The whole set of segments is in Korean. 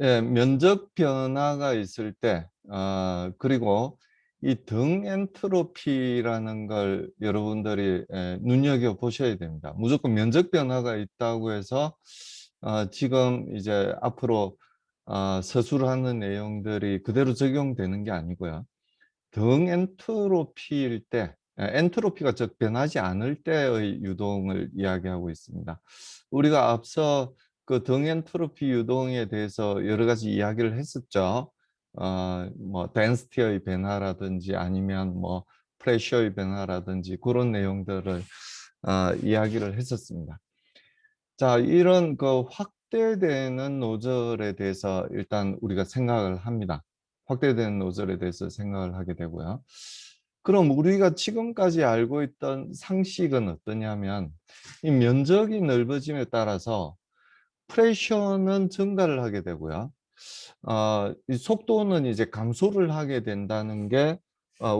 예, 면적 변화가 있을 때, 그리고 이 등 엔트로피라는 걸 여러분들이 눈여겨 보셔야 됩니다. 무조건 면적 변화가 있다고 해서 지금 이제 앞으로 서술하는 내용들이 그대로 적용되는 게 아니고요. 등 엔트로피일 때, 엔트로피가 즉 변하지 않을 때의 유동을 이야기하고 있습니다. 우리가 앞서 그 등 엔트로피 유동에 대해서 여러 가지 이야기를 했었죠. 뭐 덴시티의 변화라든지 아니면 뭐 프레셔의 변화라든지 그런 내용들을 이야기를 했었습니다. 자, 이런 그 확대되는 노즐에 대해서 일단 우리가 생각을 합니다. 확대되는 노즐에 대해서 생각을 하게 되고요. 그럼 우리가 지금까지 알고 있던 상식은 어떠냐면 이 면적이 넓어짐에 따라서 프레셔는 증가를 하게 되고요. 이 속도는 이제 감소를 하게 된다는 게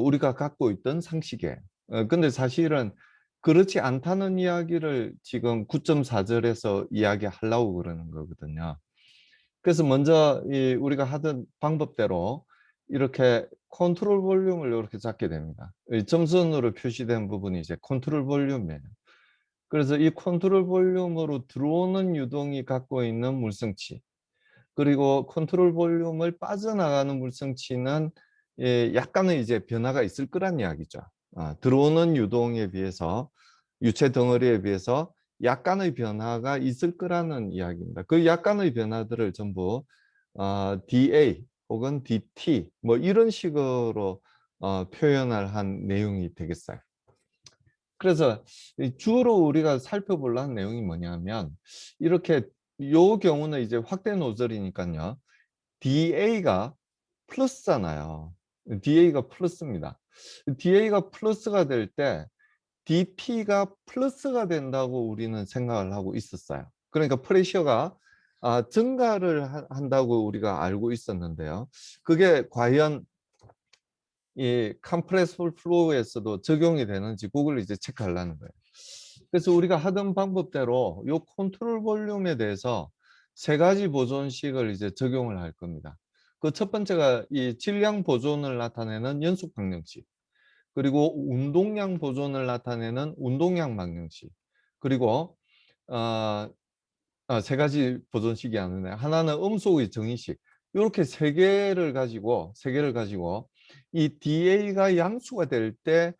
우리가 갖고 있던 상식이에요. 근데 사실은 그렇지 않다는 이야기를 지금 9.4절에서 이야기하려고 그러는 거거든요. 그래서 먼저 우리가 하던 방법대로 이렇게 컨트롤 볼륨을 이렇게 잡게 됩니다. 이 점선으로 표시된 부분이 이제 컨트롤 볼륨이에요. 그래서 이 컨트롤 볼륨으로 들어오는 유동이 갖고 있는 물성치, 그리고 컨트롤 볼륨을 빠져나가는 물성치는 약간의 이제 변화가 있을 거란 이야기죠. 들어오는 유동에 비해서 유체 덩어리에 비해서 약간의 변화가 있을 거라는 이야기입니다. 그 약간의 변화들을 전부 DA 혹은 DT 뭐 이런 식으로 표현을 한 내용이 되겠어요. 그래서 주로 우리가 살펴볼 내용이 뭐냐면 이렇게 요 경우는 이제 확대 노즐이니까요. DA가 플러스잖아요. DA가 플러스입니다. DA가 플러스가 될 때 DP가 플러스가 된다고 우리는 생각을 하고 있었어요. 그러니까 프레셔가 증가를 한다고 우리가 알고 있었는데요. 그게 과연 이 컴프레서블 플로우에서도 적용이 되는지 그걸 이제 체크하려는 거예요. 그래서 우리가 하던 방법대로 이 컨트롤 볼륨에 대해서 세 가지 보존식을 이제 적용을 할 겁니다. 그 첫 번째가 이 질량 보존을 나타내는 연속 방정식, 그리고 운동량 보존을 나타내는 운동량 방정식, 그리고 어, 세 가지 보존식이 아니네. 하나는 음속의 정의식. 이렇게 세 개를 가지고 이 DA가 양수가 될 때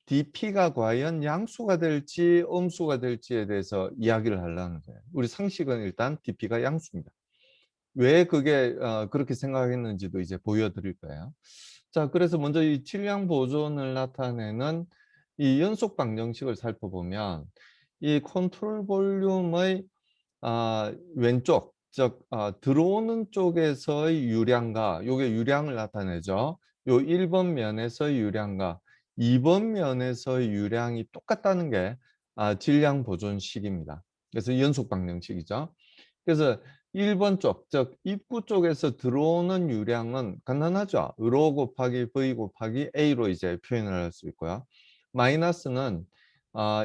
DP가 과연 양수가 될지 음수가 될지에 대해서 이야기를 하려는 거예요. 우리 상식은 일단 DP가 양수입니다. 왜 그게 그렇게 생각했는지도 이제 보여드릴 거예요. 자, 그래서 먼저 이 질량 보존을 나타내는 이 연속 방정식을 살펴보면 이 컨트롤 볼륨의 왼쪽, 즉 들어오는 쪽에서의 유량과 요게 유량을 나타내죠. 요 1번 면에서의 유량과 2번 면에서의 유량이 똑같다는 게 질량 보존식입니다. 그래서 연속 방정식이죠. 그래서 1번 쪽, 즉 입구 쪽에서 들어오는 유량은 간단하죠. 로 곱하기 V 곱하기 A로 이제 표현을 할 수 있고요. 마이너스는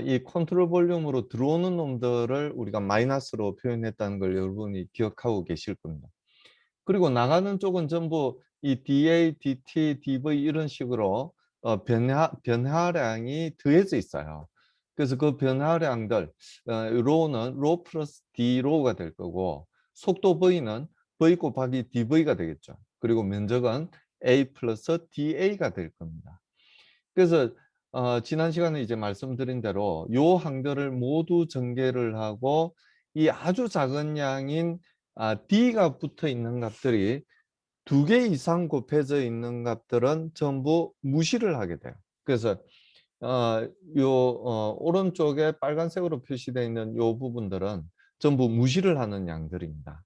이 컨트롤 볼륨으로 들어오는 놈들을 우리가 마이너스로 표현했다는 걸 여러분이 기억하고 계실 겁니다. 그리고 나가는 쪽은 전부 이 DA, DT, DV 이런 식으로 변화량이 더해져 있어요. 그래서 그 변화량들, 로는 로 플러스 D로가 될 거고, 속도 V는 V 곱하기 DV가 되겠죠. 그리고 면적은 A 플러스 DA가 될 겁니다. 그래서 지난 시간에 이제 말씀드린 대로 요 항들을 모두 전개를 하고 이 아주 작은 양인 D가 붙어 있는 값들이 2개 이상 곱해져 있는 값들은 전부 무시를 하게 돼요. 그래서 오른쪽에 빨간색으로 표시되어 있는 요 부분들은 전부 무시를 하는 양들입니다.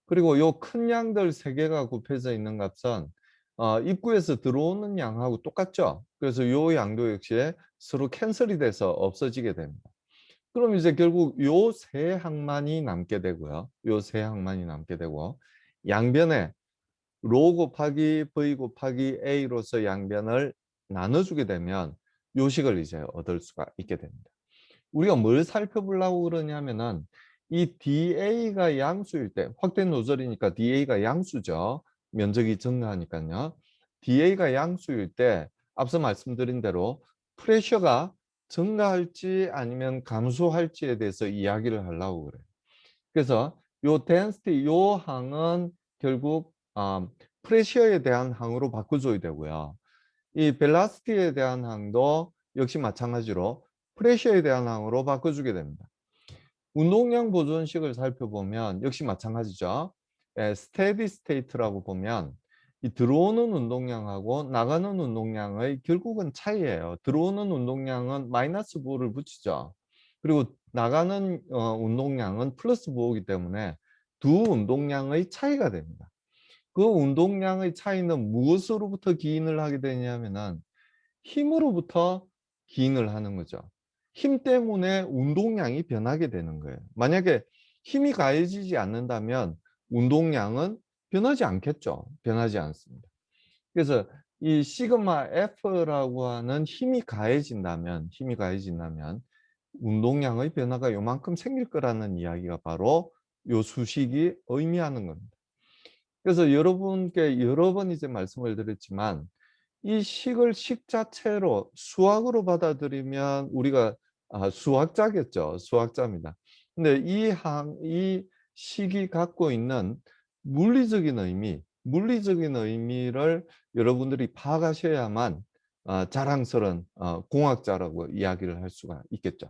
그리고 요 큰 양들 세 개가 곱해져 있는 값은 입구에서 들어오는 양하고 똑같죠. 그래서 요 양도 역시 서로 캔슬이 돼서 없어지게 됩니다. 그럼 이제 결국 요 세 항만이 남게 되고요. 요 세 항만이 남게 되고 양변에 로 곱하기 V 곱하기 A로서 양변을 나눠주게 되면 요식을 이제 얻을 수가 있게 됩니다. 우리가 뭘 살펴보려고 그러냐면은 이 DA가 양수일 때, 확대 노즐이니까 DA가 양수죠. 면적이 증가하니까요. DA가 양수일 때 앞서 말씀드린 대로 프레셔가 증가할지 아니면 감소할지에 대해서 이야기를 하려고 그래요. 그래서 요 density, 요 항은 결국 프레셔에 대한 항으로 바꿔줘야 되고요. 이 velocity에 대한 항도 역시 마찬가지로 프레셔에 대한 항으로 바꿔주게 됩니다. 운동량 보존식을 살펴보면 역시 마찬가지죠. 스테디 스테이트라고 보면 이 들어오는 운동량하고 나가는 운동량의 결국은 차이예요. 들어오는 운동량은 마이너스 부호를 붙이죠. 그리고 나가는 운동량은 플러스 부호이기 때문에 두 운동량의 차이가 됩니다. 그 운동량의 차이는 무엇으로부터 기인을 하게 되냐면은 힘으로부터 기인을 하는 거죠. 힘 때문에 운동량이 변하게 되는 거예요. 만약에 힘이 가해지지 않는다면 운동량은 변하지 않겠죠. 변하지 않습니다. 그래서 이 시그마 F라고 하는 힘이 가해진다면 운동량의 변화가 요만큼 생길 거라는 이야기가 바로 요 수식이 의미하는 겁니다. 그래서 여러분께 여러 번 이제 말씀을 드렸지만 이 식을 식 자체로 수학으로 받아들이면 우리가 수학자겠죠. 수학자입니다. 근데 이 식이 갖고 있는 물리적인 의미를 여러분들이 파악하셔야만 자랑스러운 공학자라고 이야기를 할 수가 있겠죠.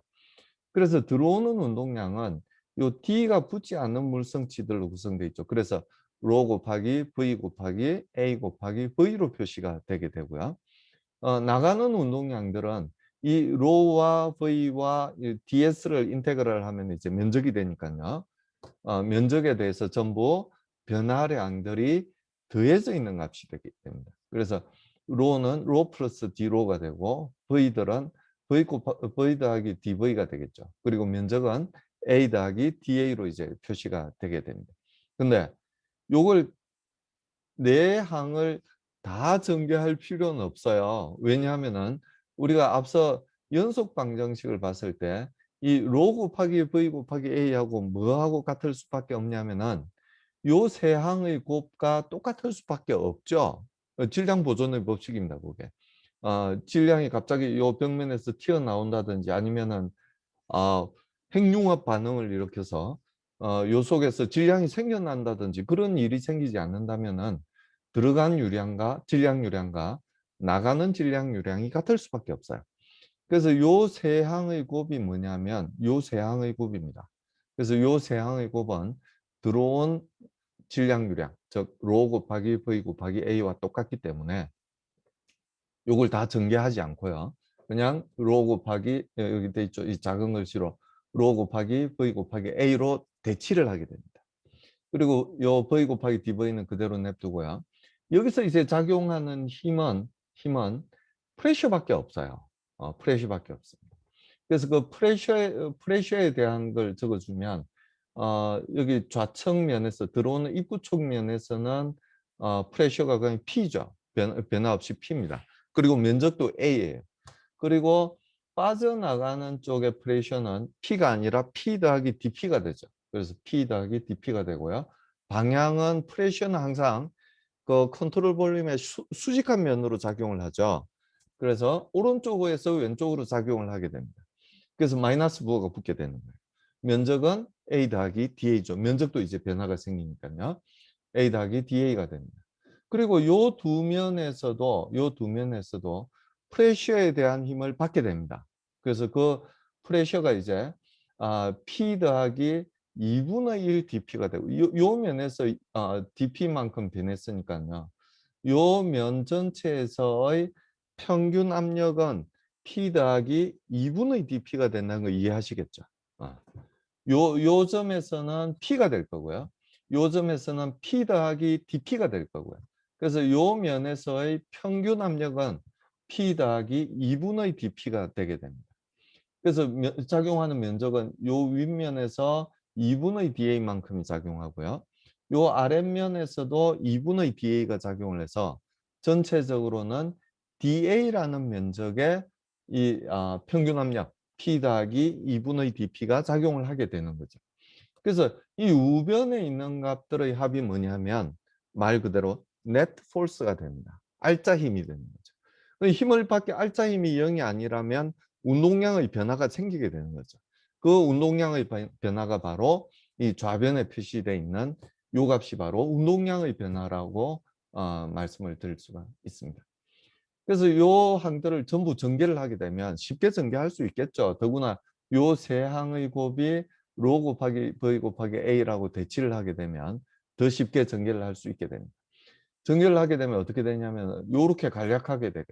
그래서 들어오는 운동량은 요 D가 붙지 않는 물성치들로 구성되어 있죠. 그래서 로 곱하기 V 곱하기 A 곱하기 V로 표시가 되게 되고요. 나가는 운동량들은 이 로와 V와 DS를 인테그랄 하면 이제 면적이 되니까요. 면적에 대해서 전부 변화량들이 더해져 있는 값이 되기 때문에. 그래서 로는 로 플러스 D로가 되고 V들은 V 더하기 DV가 되겠죠. 그리고 면적은 A 더하기 DA로 이제 표시가 되게 됩니다. 근데 요걸 네 항을 다 전개할 필요는 없어요. 왜냐하면은 우리가 앞서 연속 방정식을 봤을 때 이 로 곱하기 V 곱하기 A하고 뭐하고 같을 수밖에 없냐면은 요 세 항의 곱과 똑같을 수밖에 없죠. 질량 보존의 법칙입니다, 그게. 질량이 갑자기 요 벽면에서 튀어나온다든지 아니면은 어, 핵융합 반응을 일으켜서 요 속에서 질량이 생겨난다든지 그런 일이 생기지 않는다면은 들어간 유량과 질량 유량과 나가는 질량 유량이 같을 수밖에 없어요. 그래서 요 세 항의 곱이 뭐냐면 요 세 항의 곱입니다. 그래서 요 세 항의 곱은 들어온 질량 유량, 즉 로 곱하기 V 곱하기 A와 똑같기 때문에 요걸 다 전개하지 않고요. 그냥 로 곱하기 여기 돼 있죠. 이 작은 글씨로 로 곱하기 V 곱하기 A로 대치를 하게 됩니다. 그리고 요 V 곱하기 DV는 그대로 냅두고요. 여기서 이제 작용하는 힘은 프레셔밖에 없어요. 프레셔밖에 없습니다. 그래서 그 프레셔에 대한 걸 적어주면 여기 좌측 면에서 들어오는 입구 쪽 면에서는 프레셔가 그냥 P죠. 변화 없이 P입니다. 그리고 면적도 A예요. 그리고 빠져나가는 쪽의 프레셔는 P가 아니라 P 더하기 DP가 되죠. 그래서 P 더하기 DP가 되고요. 방향은 프레셔는 항상 그 컨트롤 볼륨의 수직한 면으로 작용을 하죠. 그래서 오른쪽에서 왼쪽으로 작용을 하게 됩니다. 그래서 마이너스 부호가 붙게 되는 거예요. 면적은 A 더하기 DA죠. 면적도 이제 변화가 생기니까요. A 더하기 DA가 됩니다. 그리고 요 두 면에서도 프레셔에 대한 힘을 받게 됩니다. 그래서 그 프레셔가 이제 P 더하기 2분의 1 DP가 되고 요 면에서 DP만큼 변했으니까요. 요 면 전체에서의 평균 압력은 P 더하기 2분의 DP가 된다는 거 이해하시겠죠? 어. 요 점에서는 P가 될 거고요. 요 점에서는 P 더하기 DP가 될 거고요. 그래서 요 면에서의 평균 압력은 P 더하기 2분의 DP가 되게 됩니다. 그래서 작용하는 면적은 요 윗면에서 2분의 DA만큼이 작용하고요. 요 아랫면에서도 2분의 DA가 작용을 해서 전체적으로는 DA라는 면적의 이 평균 압력 P 더하기 2분의 DP가 작용을 하게 되는 거죠. 그래서 이 우변에 있는 값들의 합이 뭐냐면 말 그대로 net force가 됩니다. 알짜 힘이 되는 거죠. 그 힘을 받기 알짜 힘이 0이 아니라면 운동량의 변화가 생기게 되는 거죠. 그 운동량의 변화가 바로 이 좌변에 표시되어 있는 요 값이 바로 운동량의 변화라고 말씀을 드릴 수가 있습니다. 그래서 요 항들을 전부 전개를 하게 되면 쉽게 전개할 수 있겠죠. 더구나 요 세 항의 곱이 로 곱하기 v 곱하기 a라고 대치를 하게 되면 더 쉽게 전개를 할 수 있게 됩니다. 전개를 하게 되면 어떻게 되냐면 요렇게 간략하게 되게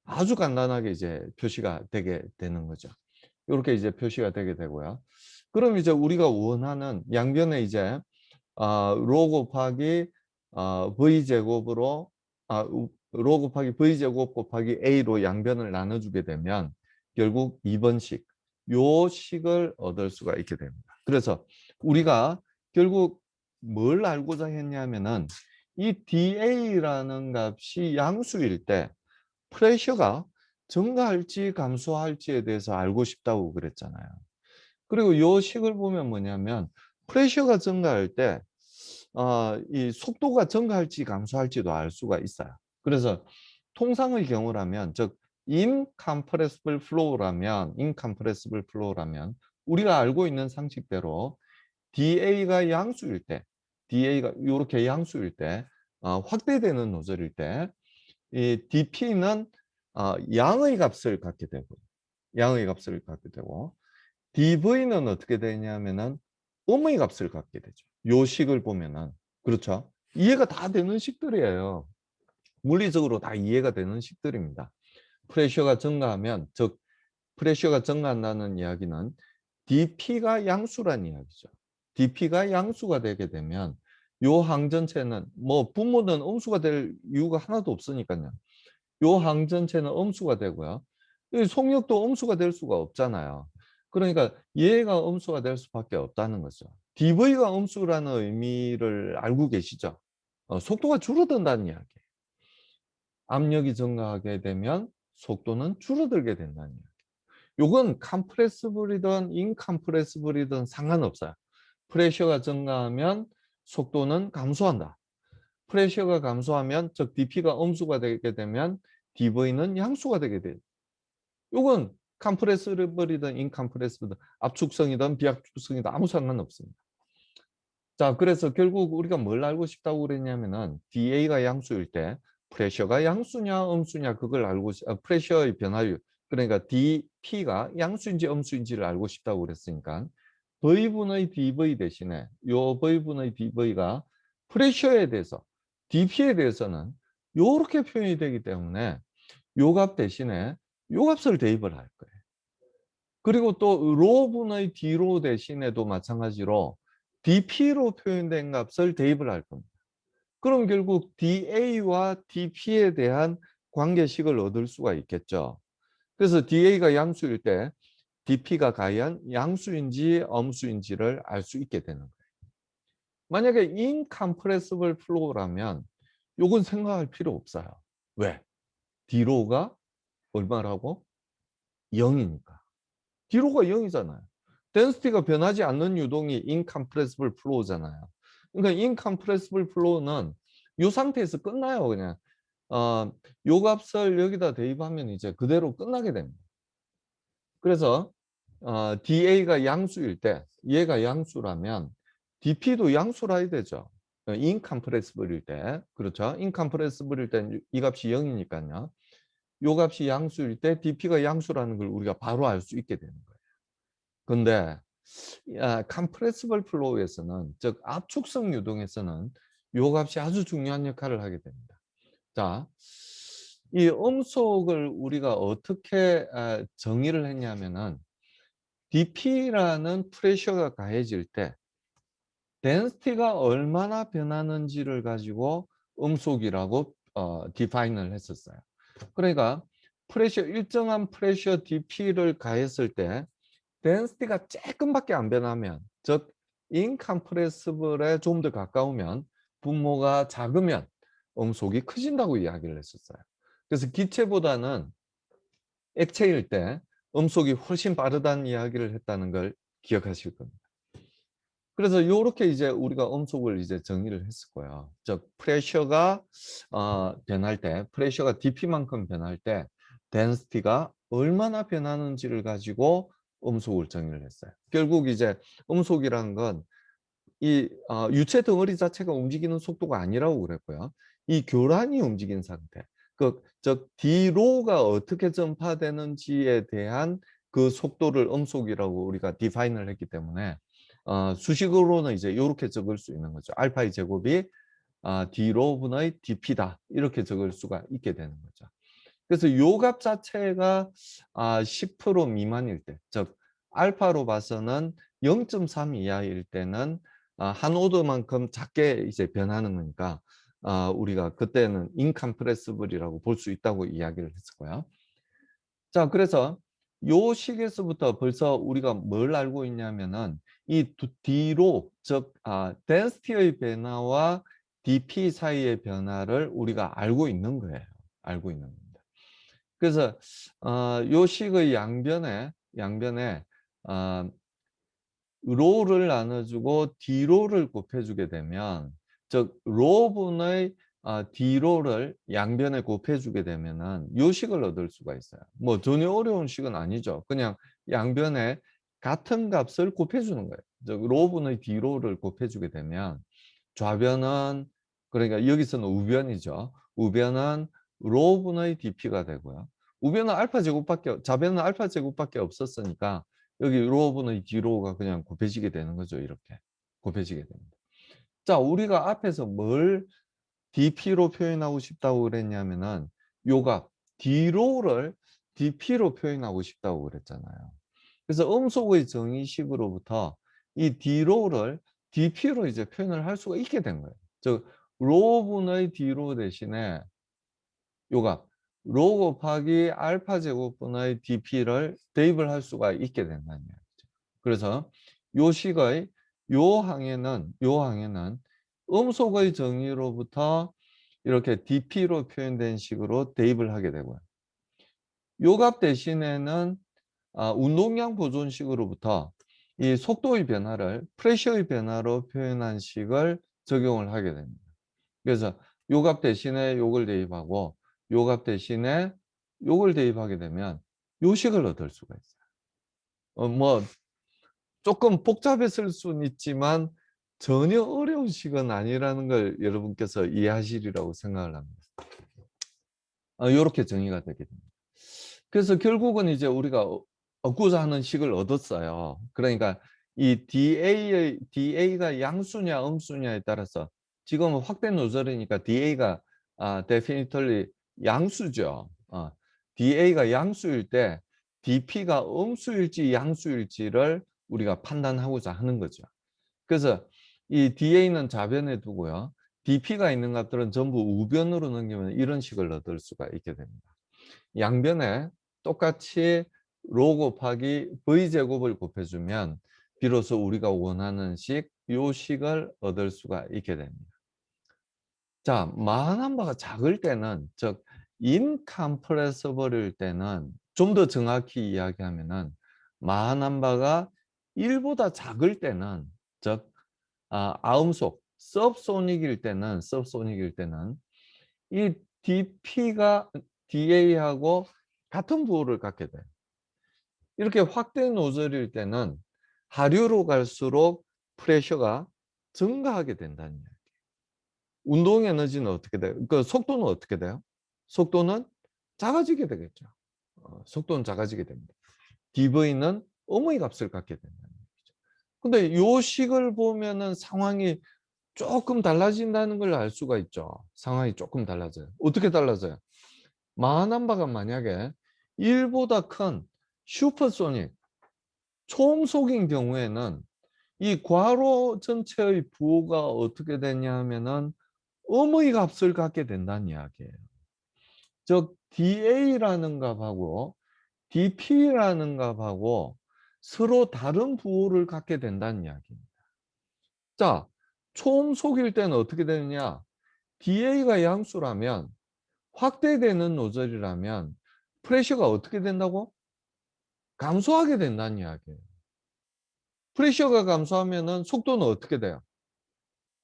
아주 간단하게 이제 표시가 되게 되는 거죠. 요렇게 이제 표시가 되게 되고요. 그럼 이제 우리가 원하는 양변에 이제 로 곱하기 v 제곱으로 로 곱하기 v 제곱 곱하기 a로 양변을 나눠주게 되면 결국 2번식 요 식을 얻을 수가 있게 됩니다. 그래서 우리가 결국 뭘 알고자 했냐면은 이 da라는 값이 양수일 때 프레셔가 증가할지 감소할지에 대해서 알고 싶다고 그랬잖아요. 그리고 요 식을 보면 뭐냐면 프레셔가 증가할 때 이 속도가 증가할지 감소할지도 알 수가 있어요. 그래서 통상의 경우라면 즉 incompressible flow라면 우리가 알고 있는 상식대로 DA가 양수일 때 DA가 요렇게 양수일 때 확대되는 노즐일 때 이 DP는 양의 값을 갖게 되고 양의 값을 갖게 되고 DV는 어떻게 되냐면은 음의 값을 갖게 되죠. 요 식을 보면은. 그렇죠? 이해가 다 되는 식들이에요. 물리적으로 다 이해가 되는 식들입니다. 프레셔가 증가하면, 즉 프레셔가 증가한다는 이야기는 DP가 양수란 이야기죠. DP가 양수가 되게 되면 요 항 전체는 뭐 분모는 음수가 될 이유가 하나도 없으니까요. 요 항 전체는 음수가 되고요. 이 속력도 음수가 될 수가 없잖아요. 그러니까 얘가 음수가 될 수밖에 없다는 거죠. DV가 음수라는 의미를 알고 계시죠? 속도가 줄어든다는 이야기예요. 압력이 증가하게 되면 속도는 줄어들게 된다는 이야기예요. 요건 컴프레시블이든 인컴프레시블이든 상관없어요. 프레셔가 증가하면 속도는 감소한다. 프레셔가 감소하면 즉 DP가 음수가 되게 되면 DV는 양수가 되게 돼요. 요건 컴프레시블이든 인컴프레시블이든 압축성이든 비압축성이든 아무 상관없습니다. 자, 그래서 결국 우리가 뭘 알고 싶다고 그랬냐면은 DA가 양수일 때 프레셔가 양수냐 음수냐 그걸 알고 프레셔의 변화율 그러니까 DP가 양수인지 음수인지를 알고 싶다고 그랬으니까 V분의 DV 대신에 요 V분의 DV가 프레셔에 대해서 DP에 대해서는 요렇게 표현이 되기 때문에 요 값 대신에 요 값을 대입을 할 거예요. 그리고 또 로분의 D로 대신에도 마찬가지로 DP로 표현된 값을 대입을 할 겁니다. 그럼 결국 DA와 DP에 대한 관계식을 얻을 수가 있겠죠. 그래서 DA가 양수일 때 DP가 과연 양수인지 엄수인지를 알 수 있게 되는 거예요. 만약에 incompressible flow라면 요건 생각할 필요 없어요. 왜? D로가 얼마라고? 0이니까. D로가 0이잖아요. density가 변하지 않는 유동이 incompressible flow잖아요. 그러니까 incompressible flow는 이 상태에서 끝나요, 그냥. 요 값을 여기다 대입하면 이제 그대로 끝나게 됩니다. 그래서 DA가 양수일 때, 얘가 양수라면 DP도 양수라 해야 되죠. incompressible일 때, 그렇죠? incompressible일 때 이 값이 0이니까요. 요 값이 양수일 때 DP가 양수라는 걸 우리가 바로 알 수 있게 되는 거예요. 근데 compressible flow에서는 즉 압축성 유동에서는 요 값이 아주 중요한 역할을 하게 됩니다. 자, 이 음속을 우리가 어떻게 정의를 했냐면은 DP라는 프레셔가 가해질 때 density가 얼마나 변하는지를 가지고 음속이라고 디파인을 했었어요. 그러니까 일정한 프레셔 DP를 가했을 때 density가 조금밖에 안 변하면 즉 incompressible에 좀 더 가까우면 분모가 작으면 음속이 커진다고 이야기를 했었어요. 그래서 기체보다는 액체일 때 음속이 훨씬 빠르다는 이야기를 했다는 걸 기억하실 겁니다. 그래서 요렇게 이제 우리가 음속을 이제 정의를 했을 거예요. 즉 프레셔가 변할 때, 프레셔가 DP만큼 변할 때 density가 얼마나 변하는지를 가지고 음속을 정의를 했어요. 결국 이제 음속이라는 건 이 유체 덩어리 자체가 움직이는 속도가 아니라고 그랬고요. 이 교란이 움직인 상태, 즉 D로가 어떻게 전파되는지에 대한 그 속도를 음속이라고 우리가 디파인을 했기 때문에 수식으로는 이제 요렇게 적을 수 있는 거죠. 알파의 제곱이 D로 분의 DP다. 이렇게 적을 수가 있게 되는 거죠. 그래서 요 값 자체가 10% 미만일 때, 즉 알파로 봐서는 0.3 이하일 때는 한 오더만큼 작게 이제 변하는 거니까 우리가 그때는 인컴프레시블이라고 볼 수 있다고 이야기를 했었고요. 자, 그래서 요 식에서부터 벌써 우리가 뭘 알고 있냐면은 이 D로, 즉 density의 변화와 dp 사이의 변화를 우리가 알고 있는 거예요. 알고 있는 겁니다. 그래서 요 식의 양변에 어, 로를 나눠주고 D로를 곱해주게 되면, 즉 로분의 D로를 양변에 곱해주게 되면은 요 식을 얻을 수가 있어요. 뭐 전혀 어려운 식은 아니죠. 그냥 양변에 같은 값을 곱해주는 거예요. 즉 로분의 D로를 곱해주게 되면 좌변은, 그러니까 여기서는 우변이죠. 우변은 로분의 DP가 되고요. 우변은 알파 제곱밖에, 좌변은 알파 제곱밖에 없었으니까 여기 로분의 D로가 그냥 곱해지게 되는 거죠. 이렇게 곱해지게 됩니다. 자, 우리가 앞에서 뭘 DP로 표현하고 싶다고 그랬냐면은 요 값 D로를 DP로 표현하고 싶다고 그랬잖아요. 그래서 음속의 정의식으로부터 이 D로를 DP로 이제 표현을 할 수가 있게 된 거예요. 즉 로분의 D로 대신에 요 값 로 곱하기 알파 제곱분의 DP를 대입을 할 수가 있게 된다는 이야기죠. 그래서 요 식의 요 항에는 음속의 정의로부터 이렇게 DP로 표현된 식으로 대입을 하게 되고요. 요 값 대신에는 운동량 보존식으로부터 이 속도의 변화를 프레셔의 변화로 표현한 식을 적용을 하게 됩니다. 그래서 요 값 대신에 요걸 대입하고 요 값 대신에 요걸 대입하게 되면 요 식을 얻을 수가 있어요. 뭐 조금 복잡했을 수는 있지만 전혀 어려운 식은 아니라는 걸 여러분께서 이해하시리라고 생각을 합니다. 요렇게 정의가 되게 됩니다. 그래서 결국은 이제 우리가 얻고자 하는 식을 얻었어요. 그러니까 이 DA가 양수냐 음수냐에 따라서 지금은 확대 노즐이니까 DA가 definitely 양수죠. DA가 양수일 때 DP가 음수일지 양수일지를 우리가 판단하고자 하는 거죠. 그래서 이 DA는 좌변에 두고요. DP가 있는 값들은 전부 우변으로 넘기면 이런 식을 얻을 수가 있게 됩니다. 양변에 똑같이 로 곱하기 v제곱을 곱해주면 비로소 우리가 원하는 식, 요 식을 얻을 수가 있게 됩니다. 자, 마흔한 바가 작을 때는, 즉 인컴프레서블일 때는, 좀 더 정확히 이야기하면은 마흔한 바가 1보다 작을 때는, 즉 아음속 sub소닉일 때는 이 DP가 DA하고 같은 부호를 갖게 돼요. 이렇게 확대 노즐일 때는 하류로 갈수록 프레셔가 증가하게 된다는 이야기예요. 운동 에너지는 어떻게 돼요? 그 속도는 어떻게 돼요? 속도는 작아지게 되겠죠. 속도는 작아지게 됩니다. DV는 음의 값을 갖게 된다는 얘기죠. 근데 요 식을 보면은 상황이 조금 달라진다는 걸 알 수가 있죠. 상황이 조금 달라져요. 어떻게 달라져요? 마흔한 바가 만약에 1보다 큰 슈퍼소닉 초음속인 경우에는 이 괄호 전체의 부호가 어떻게 되냐 하면은 음의 값을 갖게 된다는 이야기예요. 즉 DA라는 값하고 DP라는 값하고 서로 다른 부호를 갖게 된다는 이야기입니다. 자, 초음속일 때는 어떻게 되느냐? DA가 양수라면, 확대되는 노즐이라면 프레셔가 어떻게 된다고? 감소하게 된다는 이야기예요. 프레셔가 감소하면은 속도는 어떻게 돼요?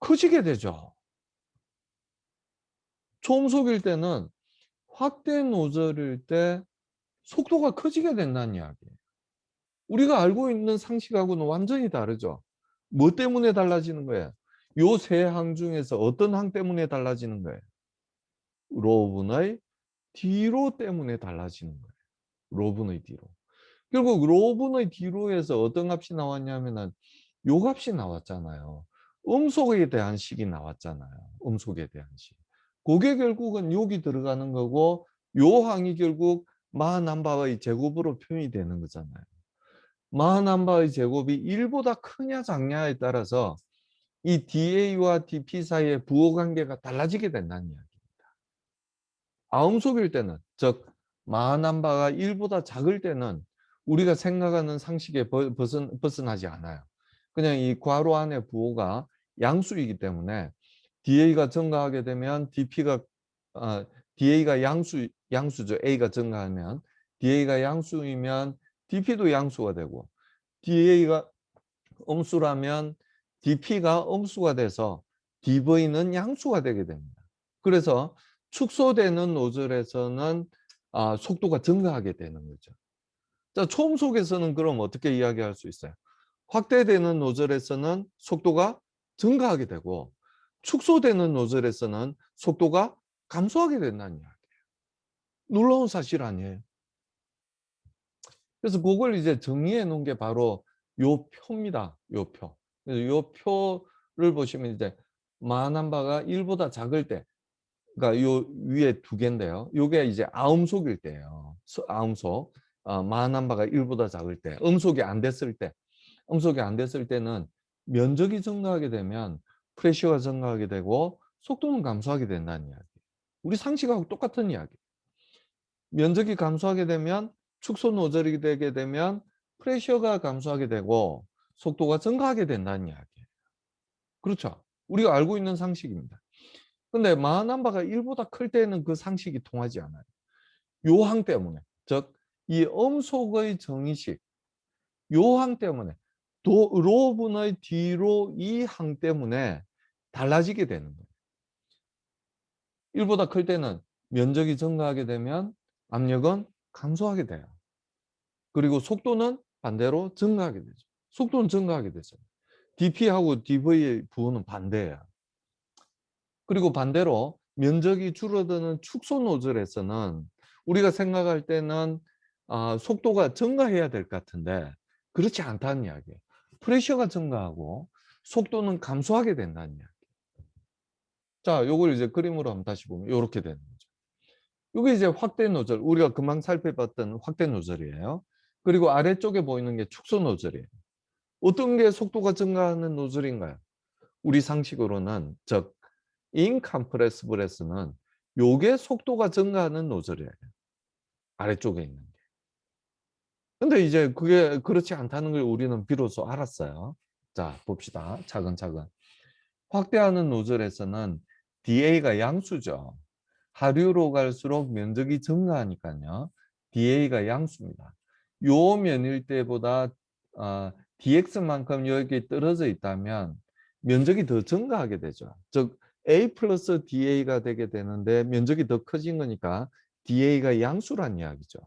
커지게 되죠. 초음속일 때는 확대 노즐일 때 속도가 커지게 된다는 이야기예요. 우리가 알고 있는 상식하고는 완전히 다르죠. 뭐 때문에 달라지는 거예요? 요 세 항 중에서 어떤 항 때문에 달라지는 거예요? 로분의 D로 때문에 달라지는 거예요. 로분의 D로. 결국 로분의 D로에서 어떤 값이 나왔냐면은 요 값이 나왔잖아요. 음속에 대한 식이 나왔잖아요. 음속에 대한 식. 그게 결국은 여기 들어가는 거고 요 항이 결국 마하남바의 제곱으로 표현이 되는 거잖아요. 마하남바의 제곱이 1보다 크냐 작냐에 따라서 이 DA와 DP 사이의 부호관계가 달라지게 된다는 이야기입니다. 아음속일 때는, 즉 마하남바가 1보다 작을 때는 우리가 생각하는 상식에 벗어나지 않아요. 그냥 이 괄호 안의 부호가 양수이기 때문에 DA가 증가하게 되면 DP가 DA가 양수죠. A가 증가하면 DA가 양수이면 DP도 양수가 되고 DA가 음수라면 DP가 음수가 돼서 DV는 양수가 되게 됩니다. 그래서 축소되는 노즐에서는 속도가 증가하게 되는 거죠. 자, 초음속에서는 그럼 어떻게 이야기할 수 있어요? 확대되는 노즐에서는 속도가 증가하게 되고 축소되는 노즐에서는 속도가 감소하게 된다는 이야기예요. 놀라운 사실 아니에요? 그래서 그걸 이제 정리해 놓은 게 바로 요 표입니다. 요 표. 그래서 요 표를 보시면 이제 마남바가 1보다 작을 때, 그러니까 요 위에 두 개인데요. 요게 이제 아음속일 때예요. 아음속. 마남바가 1보다 작을 때, 음속이 안 됐을 때, 음속이 안 됐을 때는 면적이 증가하게 되면 프레셔가 증가하게 되고 속도는 감소하게 된다는 이야기. 우리 상식하고 똑같은 이야기. 면적이 감소하게 되면 축소 노즐이 되게 되면 프레셔가 감소하게 되고 속도가 증가하게 된다는 이야기예요. 그렇죠? 우리가 알고 있는 상식입니다. 근데 마하남바가 1보다 클 때는 그 상식이 통하지 않아요. 요 항 때문에. 즉, 이 음속의 정의식, 요 항 때문에, 로분의 뒤로 이 항 때문에 달라지게 되는 거예요. 1보다 클 때는 면적이 증가하게 되면 압력은 감소하게 돼요. 그리고 속도는 반대로 증가하게 되죠. 속도는 증가하게 되죠. DP하고 DV의 부호는 반대예요. 그리고 반대로 면적이 줄어드는 축소 노즐에서는 우리가 생각할 때는 속도가 증가해야 될 것 같은데 그렇지 않다는 이야기예요. 프레셔가 증가하고 속도는 감소하게 된다는 이야기. 자, 요걸 이제 그림으로 한번 다시 보면 이렇게 되는 거죠. 이게 이제 확대 노즐, 우리가 금방 살펴봤던 확대 노즐이에요. 그리고 아래쪽에 보이는 게 축소 노즐이에요. 어떤 게 속도가 증가하는 노즐인가요? 우리 상식으로는, 즉 인컴프레시블에서는 요게 속도가 증가하는 노즐이에요. 아래쪽에 있는 게. 근데 이제 그게 그렇지 않다는 걸 우리는 비로소 알았어요. 자, 봅시다. 차근차근. 확대하는 노즐에서는 DA가 양수죠. 하류로 갈수록 면적이 증가하니까요. DA가 양수입니다. 요 면일 때보다 DX만큼 여기 떨어져 있다면 면적이 더 증가하게 되죠. 즉 A 플러스 DA가 되게 되는데 면적이 더 커진 거니까 DA가 양수란 이야기죠.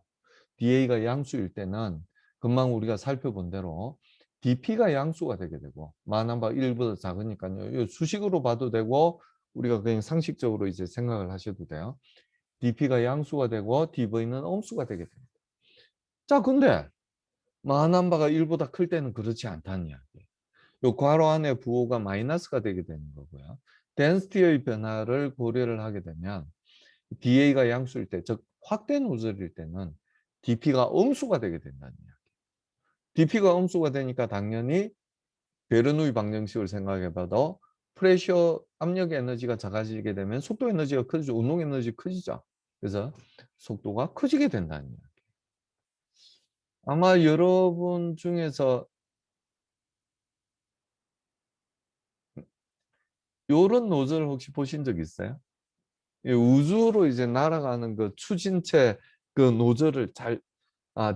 DA가 양수일 때는 금방 우리가 살펴본 대로 DP가 양수가 되게 되고 마남바 1보다 작으니까요. 수식으로 봐도 되고 우리가 그냥 상식적으로 이제 생각을 하셔도 돼요. DP가 양수가 되고 DV는 음수가 되게 됩니다. 자, 근데 마남바가 1보다 클 때는 그렇지 않다는 이야기예요. 요 괄호 안에 부호가 마이너스가 되게 되는 거고요. 덴시티의 변화를 고려를 하게 되면 DA가 양수일 때, 즉 확대 노즐일 때는 DP가 음수가 되게 된다는 이야기. DP가 음수가 되니까 당연히 베르누이 방정식을 생각해 봐도 프레셔 압력 에너지가 작아지게 되면 속도 에너지가 커지죠. 운동 에너지 커지죠. 그래서 속도가 커지게 된다는 이야기. 아마 여러분 중에서 요런 노즐 혹시 보신 적 있어요? 우주로 이제 날아가는 그 추진체 그 노즐을 잘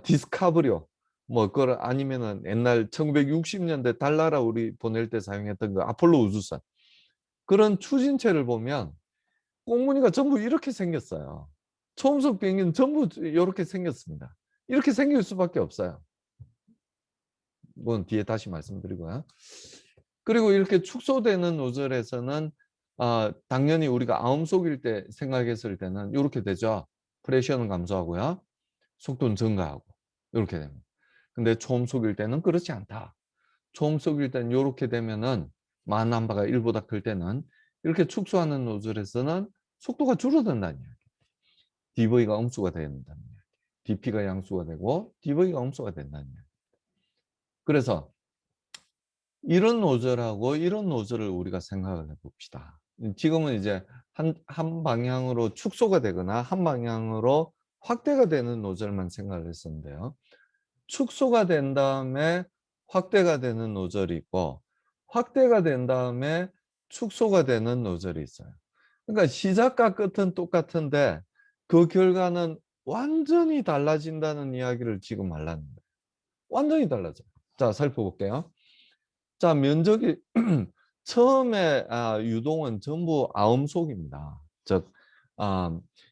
디스카브리오 뭐 그걸 아니면은 옛날 1960년대 달나라 우리 보낼 때 사용했던 그 아폴로 우주선 그런 추진체를 보면 꽁무니가 전부 이렇게 생겼어요. 초음속 비행기는 전부 이렇게 생겼습니다. 이렇게 생길 수밖에 없어요. 그건 뒤에 다시 말씀드리고요. 그리고 이렇게 축소되는 노즐에서는 당연히 우리가 아음속일 때 생각했을 때는 이렇게 되죠. 프레셔는 감소하고요. 속도는 증가하고 이렇게 됩니다. 근데 초음속일 때는 그렇지 않다. 초음속일 때는 이렇게 되면은 만함바가 1보다 클 때는 이렇게 축소하는 노즐에서는 속도가 줄어든다는 이야기. DV가 음수가 된다는 이야기. DP가 양수가 되고 DV가 음수가 된다는 이야기. 그래서 이런 노즐하고 이런 노즐을 우리가 생각을 해봅시다. 지금은 이제 한 방향으로 축소가 되거나 한 방향으로 확대가 되는 노즐만 생각을 했었는데요. 축소가 된 다음에 확대가 되는 노즐이 있고 확대가 된 다음에 축소가 되는 노즐이 있어요. 그러니까 시작과 끝은 똑같은데 그 결과는 완전히 달라진다는 이야기를 지금 하려는 거예요. 완전히 달라져요. 자, 살펴볼게요. 자, 면적이 처음에 유동은 전부 아음속입니다. 즉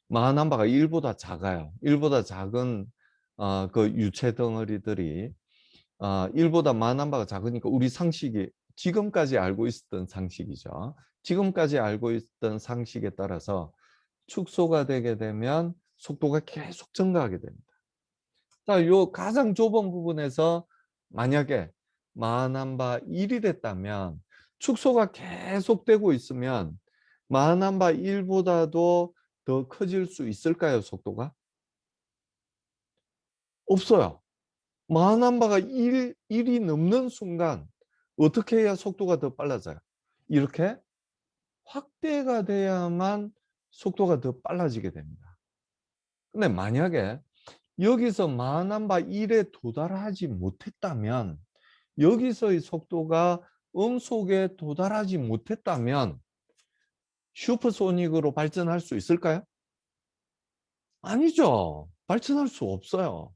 마흔한 바가 1보다 작아요. 1보다 작은 그 유체 덩어리들이 1보다 마흔한 바가 작으니까 우리 상식이 지금까지 알고 있었던 상식이죠. 지금까지 알고 있던 상식에 따라서 축소가 되게 되면 속도가 계속 증가하게 됩니다. 자, 요 가장 좁은 부분에서 만약에 마흔한바 1이 됐다면 축소가 계속되고 있으면 마흔한바 1보다도 더 커질 수 있을까요, 속도가? 없어요. 마흔한바가 1이 넘는 순간 어떻게 해야 속도가 더 빨라져요? 이렇게 확대가 돼야만 속도가 더 빨라지게 됩니다. 근데 만약에 여기서 마흔한바 1에 도달하지 못했다면 여기서의 속도가 음속에 도달하지 못했다면 슈퍼소닉으로 발전할 수 있을까요? 아니죠. 발전할 수 없어요.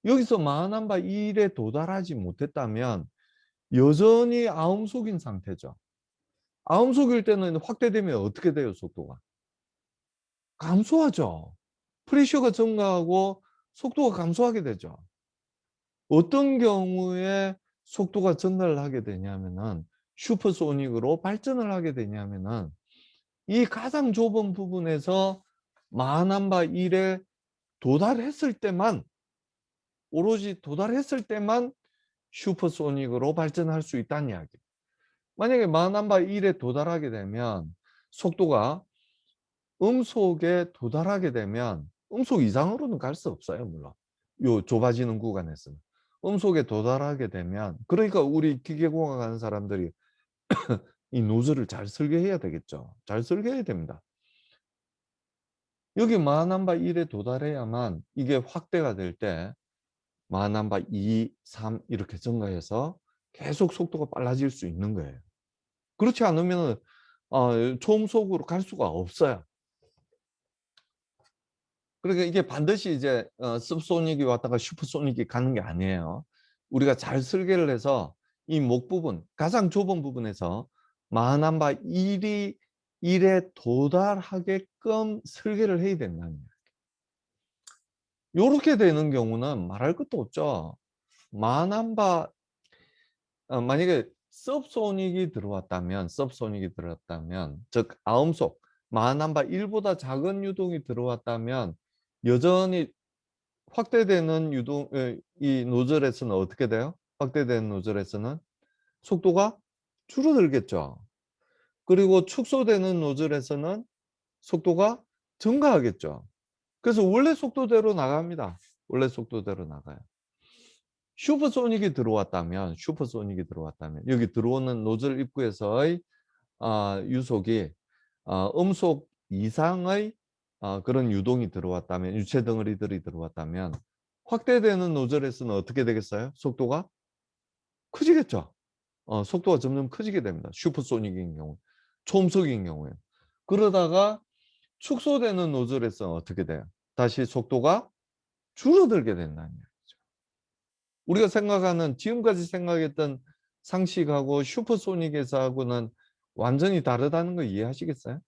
여기서 마흔한바 1에 도달하지 못했다면 여전히 아음속인 상태죠. 아음속일 때는 확대되면 어떻게 돼요, 속도가? 감소하죠. 프레셔가 증가하고 속도가 감소하게 되죠. 어떤 경우에 속도가 전달을 하게 되냐면은 슈퍼소닉으로 발전을 하게 되냐면은 이 가장 좁은 부분에서 마흔한바 1에 도달했을 때만 오로지 도달했을 때만 슈퍼소닉으로 발전할 수 있다는 이야기. 만약에 마흔한바 1에 도달하게 되면 속도가 음속에 도달하게 되면 음속 이상으로는 갈 수 없어요, 물론. 요 좁아지는 구간에서는. 음속에 도달하게 되면 그러니까 우리 기계공학 하는 사람들이 이 노즐을 잘 설계해야 되겠죠. 잘 설계해야 됩니다. 여기 마흔한바 1에 도달해야만 이게 확대가 될 때 마흔한바 2, 3 이렇게 증가해서 계속 속도가 빨라질 수 있는 거예요. 그렇지 않으면 초음속으로 갈 수가 없어요. 그러니까 이게 반드시 이제 습소닉이 왔다가 슈퍼소닉이 가는 게 아니에요. 우리가 잘 설계를 해서 이 목 부분, 가장 좁은 부분에서 마흔한바 1에 도달하게끔 설계를 해야 된다는 거예요. 요렇게 되는 경우는 말할 것도 없죠. 마흔한바 만약에 섭소닉이 들어왔다면, 즉 아음속, 마흔한바 1보다 작은 유동이 들어왔다면 여전히 확대되는 이 노즐에서는 어떻게 돼요? 확대되는 노즐에서는 속도가 줄어들겠죠. 그리고 축소되는 노즐에서는 속도가 증가하겠죠. 그래서 원래 속도대로 나갑니다. 원래 속도대로 나가요. 슈퍼소닉이 들어왔다면 여기 들어오는 노즐 입구에서의 유속이 음속 이상의 그런 유동이 들어왔다면 유체 덩어리들이 들어왔다면 확대되는 노즐에서는 어떻게 되겠어요? 속도가 커지겠죠. 속도가 점점 커지게 됩니다. 슈퍼소닉인 경우, 초음속인 경우에. 그러다가 축소되는 노즐에서는 어떻게 돼요? 다시 속도가 줄어들게 된다는 얘기죠. 우리가 생각하는 지금까지 생각했던 상식하고 슈퍼소닉에서하고는 완전히 다르다는 거 이해하시겠어요?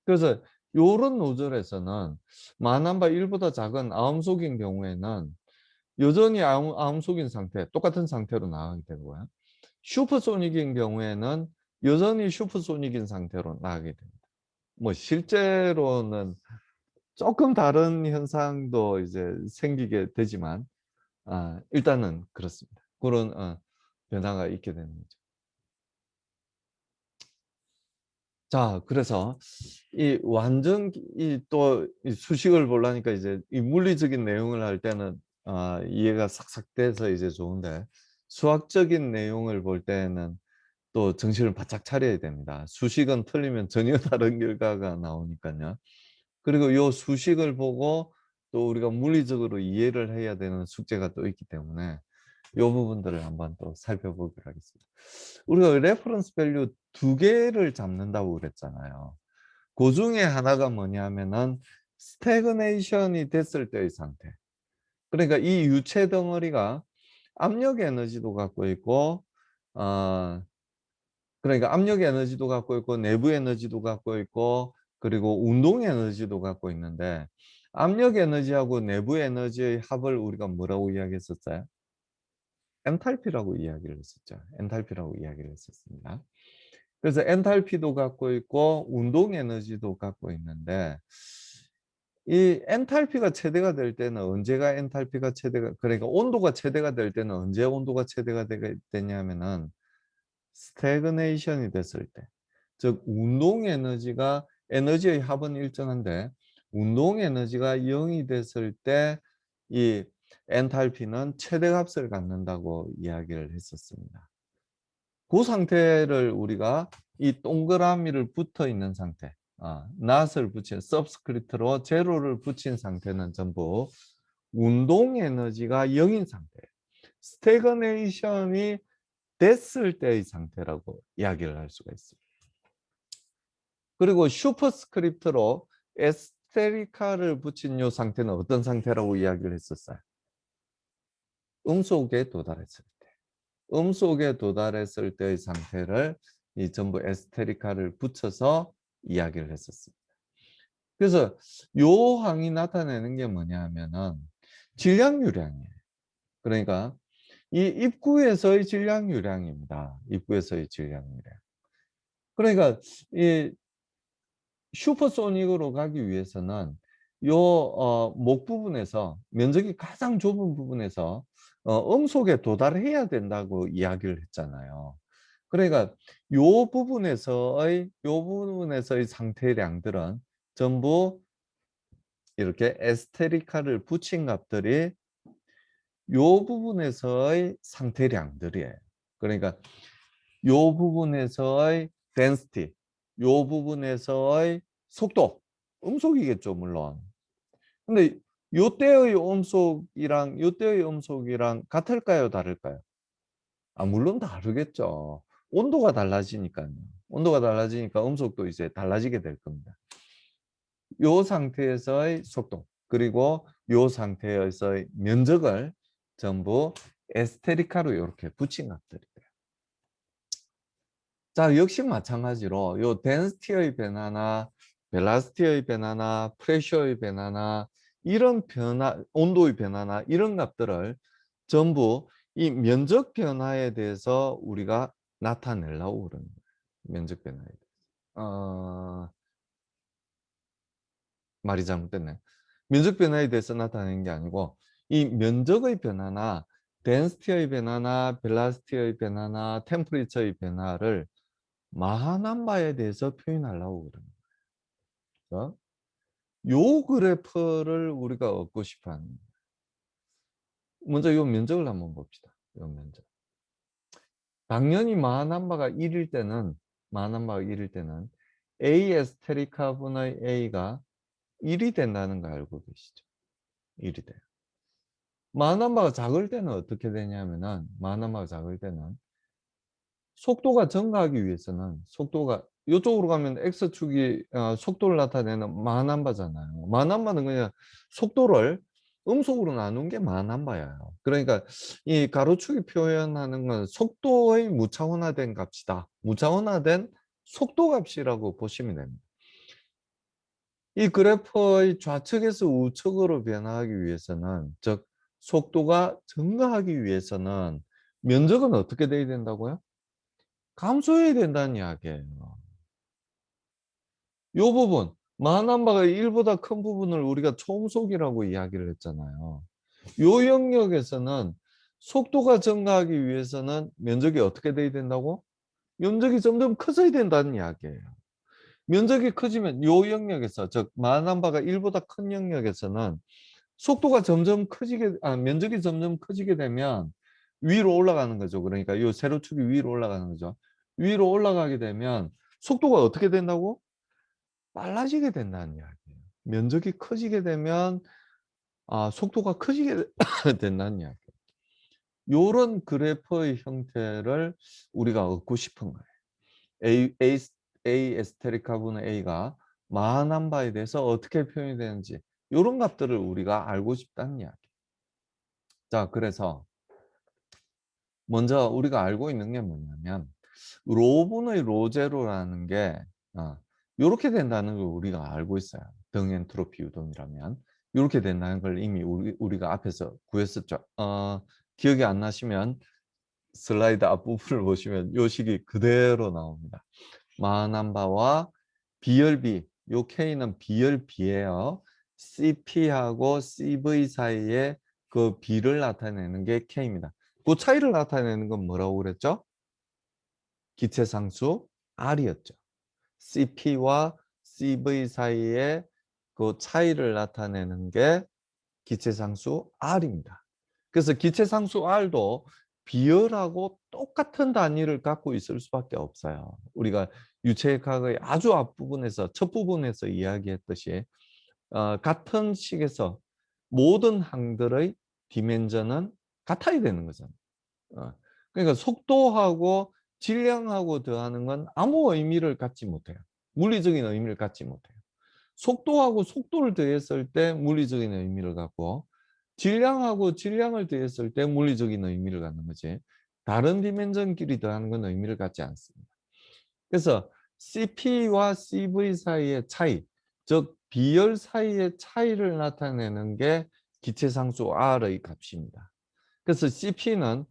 그래서 요런 노즐에서는 만한바 1보다 작은 아음속인 경우에는 여전히 아음속인 상태, 똑같은 상태로 나가게 되고요. 슈퍼소닉인 경우에는 여전히 슈퍼소닉인 상태로 나가게 됩니다. 뭐 실제로는 조금 다른 현상도 이제 생기게 되지만 일단은 그렇습니다. 그런 변화가 있게 되는 거죠. 자, 그래서 이 완전 또 수식을 보려니까 이제 이 물리적인 내용을 할 때는 이해가 싹싹 돼서 이제 좋은데 수학적인 내용을 볼 때는 또 정신을 바짝 차려야 됩니다. 수식은 틀리면 전혀 다른 결과가 나오니까요. 그리고 요 수식을 보고 또 우리가 물리적으로 이해를 해야 되는 숙제가 또 있기 때문에 요 부분들을 한번 또 살펴보기로 하겠습니다. 우리가 레퍼런스 밸류 두 개를 잡는다고 그랬잖아요. 그 중에 하나가 뭐냐면은 스태그네이션이 됐을 때의 상태. 그러니까 이 유체 덩어리가 압력 에너지도 갖고 있고 그러니까 압력 에너지도 갖고 있고 내부 에너지도 갖고 있고 그리고 운동 에너지도 갖고 있는데 압력 에너지하고 내부 에너지의 합을 우리가 뭐라고 이야기했었어요? 엔탈피라고 이야기를 했었죠. 엔탈피라고 이야기를 했었습니다. 그래서 엔탈피도 갖고 있고 운동 에너지도 갖고 있는데 이 엔탈피가 최대가 될 때는 언제가 엔탈피가 최대가 그러니까 온도가 최대가 될 때는 언제 온도가 최대가 되냐면은 스태그네이션이 됐을 때, 즉 운동 에너지가 에너지의 합은 일정한데 운동 에너지가 0이 됐을 때 이 엔탈피는 최대값을 갖는다고 이야기를 했었습니다. 그 상태를 우리가 이 동그라미를 붙어 있는 상태, not을 붙인 서브스크립트로 제로를 붙인 상태는 전부 운동 에너지가 0인 상태예요. 스태그네이션이 됐을 때의 상태라고 이야기를 할 수가 있습니다. 그리고 슈퍼스크립트로 에스테리카를 붙인 이 상태는 어떤 상태라고 이야기를 했었어요? 음속에 도달했을 때. 음속에 도달했을 때의 상태를 이 전부 에스테리카를 붙여서 이야기를 했었습니다. 그래서 요 항이 나타내는 게 뭐냐 하면은 질량유량이에요. 그러니까 이 입구에서의 질량유량입니다. 입구에서의 질량유량. 그러니까 이 슈퍼소닉으로 가기 위해서는 요 목 부분에서 면적이 가장 좁은 부분에서 음속에 도달해야 된다고 이야기를 했잖아요. 그러니까 요 부분에서의 상태량들은 전부 이렇게 에스테리카를 붙인 값들이 요 부분에서의 상태량들이에요. 그러니까 요 부분에서의 density, 요 부분에서의 속도, 음속이겠죠, 물론. 근데 요때의 음속이랑 요때의 음속이랑 같을까요, 다를까요? 물론 다르겠죠. 온도가 달라지니까요. 온도가 달라지니까 음속도 이제 달라지게 될 겁니다. 요 상태에서의 속도, 그리고 요 상태에서의 면적을 전부 에스테리카로 이렇게 붙인 것들이에요. 자, 역시 마찬가지로 요 덴시티의 변화나 벨라시티의 변화나 프레셔의 변화나 이런 변화, 온도의 변화나 이런 값들을 전부 이 면적 변화에 대해서 우리가 나타내려고 그러는 거예요. 면적 변화에 대해서. 말이 잘못됐네. 면적 변화에 대해서 나타내는 게 아니고 이 면적의 변화나 덴시티의 변화나 벨라시티의 변화나 템퍼리처의 변화를 마하난 바에 대해서 표현하려고 그러는 거죠. 요 그래프를 우리가 얻고 싶어 하는 거예요. 먼저 요 면적을 한번 봅시다. 요 면적. 당연히 마하난 바가 1일 때는 A 에스테리카 분의 A가 1이 된다는 거 알고 계시죠? 1이 돼요. 마하난 바가 작을 때는 어떻게 되냐면은 마하난 바가 작을 때는 속도가 증가하기 위해서는 속도가 이쪽으로 가면 X축이 속도를 나타내는 마남바잖아요. 마남바는 그냥 속도를 음속으로 나눈 게 만한바예요. 그러니까 이 가로축이 표현하는 건 속도의 무차원화된 값이다. 무차원화된 속도 값이라고 보시면 됩니다. 이 그래프의 좌측에서 우측으로 변화하기 위해서는, 즉 속도가 증가하기 위해서는 면적은 어떻게 돼야 된다고요? 감소해야 된다는 이야기예요. 이 부분, 만한 바가 1보다 큰 부분을 우리가 초음속이라고 이야기를 했잖아요. 요 영역에서는 속도가 증가하기 위해서는 면적이 어떻게 돼야 된다고? 면적이 점점 커져야 된다는 이야기예요. 면적이 커지면 요 영역에서, 즉 만한 바가 1보다 큰 영역에서는 속도가 점점 커지게, 면적이 점점 커지게 되면 위로 올라가는 거죠. 그러니까 요 세로축이 위로 올라가는 거죠. 위로 올라가게 되면 속도가 어떻게 된다고? 빨라지게 된다는 이야기예요. 면적이 커지게 되면 속도가 커지게 된다는 이야기예요. 요런 그래프의 형태를 우리가 얻고 싶은 거예요. A 에스테릭하분의 A가 마한 바에 대해서 어떻게 표현이 되는지 요런 값들을 우리가 알고 싶다는 이야기. 자, 그래서 먼저 우리가 알고 있는 게 뭐냐면 로분의 로제로라는 게 요렇게 된다는 걸 우리가 알고 있어요. 등 엔트로피 유동이라면 요렇게 된다는 걸 이미 우리가 앞에서 구했었죠. 기억이 안 나시면 슬라이드 앞부분을 보시면 요 식이 그대로 나옵니다. 마한바와 비열비, 요 K는 비열비예요. CP하고 CV 사이에 그 비를 나타내는 게 K입니다. 그 차이를 나타내는 건 뭐라고 그랬죠? 기체상수 R이었죠. CP와 CV 사이에 그 차이를 나타내는 게 기체상수 R입니다. 그래서 기체상수 R도 비열하고 똑같은 단위를 갖고 있을 수밖에 없어요. 우리가 유체역학의 아주 앞부분에서, 첫 부분에서 이야기했듯이 같은 식에서 모든 항들의 디멘전은 같아야 되는 거잖아요. 어, 그러니까 속도하고 질량하고 더하는 건 아무 의미를 갖지 못해요. 물리적인 의미를 갖지 못해요. 속도하고 속도를 더했을 때 물리적인 의미를 갖고, 질량하고 질량을 더했을 때 물리적인 의미를 갖는 거지, 다른 디멘전끼리 더하는 건 의미를 갖지 않습니다. 그래서 CP와 CV 사이의 차이, 즉 비열 사이의 차이를 나타내는 게 기체상수 R의 값입니다. 그래서 CP는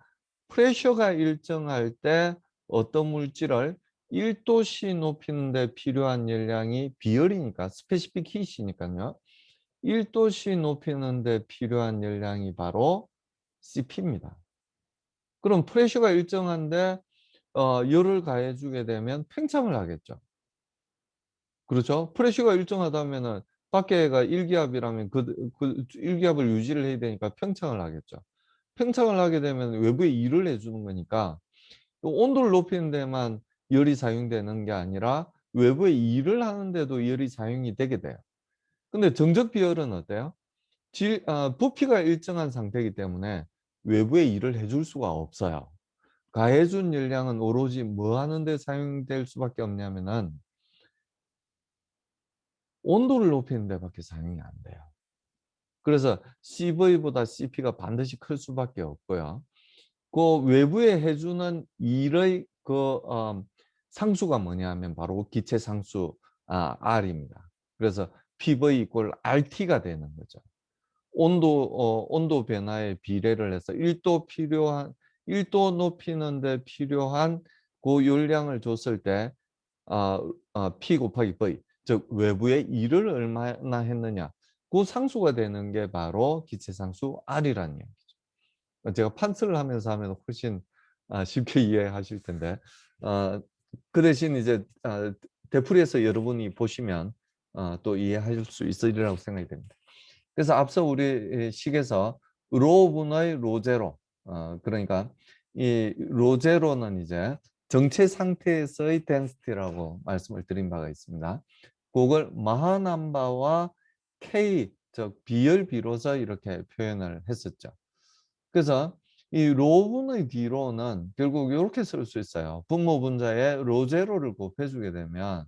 프레셔가 일정할 때 어떤 물질을 1도씨 높이는 데 필요한 열량이 비열이니까, 스페시픽 히트니까요. 1도씨 높이는 데 필요한 열량이 바로 CP입니다. 그럼 프레셔가 일정한데 열을 가해주게 되면 팽창을 하겠죠. 그렇죠? 프레셔가 일정하다면은 밖에가 1기압이라면 그 1기압을 유지를 해야 되니까 팽창을 하겠죠. 팽창을 하게 되면 외부에 일을 해주는 거니까 온도를 높이는 데만 열이 사용되는 게 아니라 외부에 일을 하는데도 열이 사용이 되게 돼요. 근데 정적 비열은 어때요? 부피가 일정한 상태이기 때문에 외부에 일을 해줄 수가 없어요. 가해준 열량은 오로지 뭐 하는데 사용될 수밖에 없냐면은 온도를 높이는 데밖에 사용이 안 돼요. 그래서 CV보다 CP가 반드시 클 수밖에 없고요. 그 외부에 해주는 일의 상수가 뭐냐면 바로 기체 상수 R입니다. 그래서 PV 이꼴 RT가 되는 거죠. 온도 변화에 비례를 해서 1도 높이는 데 필요한 그 열량을 줬을 때 P 곱하기 V, 즉 외부에 일을 얼마나 했느냐, 그 상수가 되는 게 바로 기체 상수 R이라는 얘기죠. 제가 판스를 하면서 하면 훨씬 쉽게 이해하실 텐데, 그 대신 이제 되풀이해서 여러분이 보시면 또 이해하실 수 있으리라고 생각이 됩니다. 그래서 앞서 우리 식에서 로분의 로제로, 그러니까 이 로제로는 이제 정체 상태에서의 덴시티라고 말씀을 드린 바가 있습니다. 그걸 마하남바와 K, 즉 비열비로서 이렇게 표현을 했었죠. 그래서 이 로분의 D로는 결국 이렇게 쓸 수 있어요. 분모 분자에 로제로를 곱해주게 되면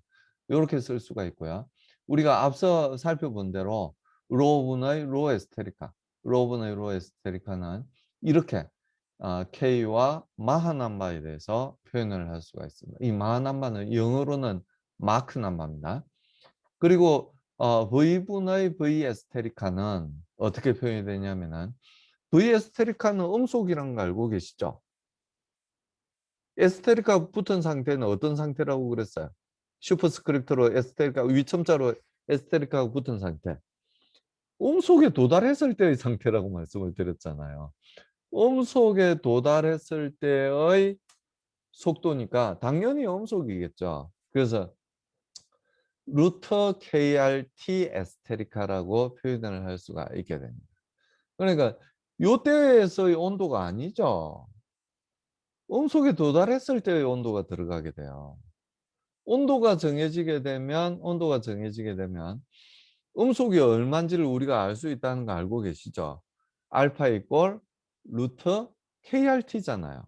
이렇게 쓸 수가 있고요. 우리가 앞서 살펴본 대로 로분의 로 에스테리카, 로브의 로 에스테리카는 이렇게 K와 마하 남바에 대해서 표현을 할 수가 있습니다. 이 마하 남바는 영어로는 마크 남바입니다. 그리고 V분의 V 에스테리카는 어떻게 표현이 되냐면은 V 에스테리카는 음속이라는 거 알고 계시죠? 에스테리카 붙은 상태는 어떤 상태라고 그랬어요? 슈퍼스크립트로 에스테리카 위첨자로 에스테리카가 붙은 상태. 음속에 도달했을 때의 상태라고 말씀을 드렸잖아요. 음속에 도달했을 때의 속도니까 당연히 음속이겠죠. 그래서 루터 KRT 에스테리카라고 표현을 할 수가 있게 됩니다. 그러니까 요때에서의 온도가 아니죠. 음속에 도달했을 때의 온도가 들어가게 돼요. 온도가 정해지게 되면 음속이 얼마인지를 우리가 알 수 있다는 거 알고 계시죠? 알파 이꼴 루트 KRT잖아요.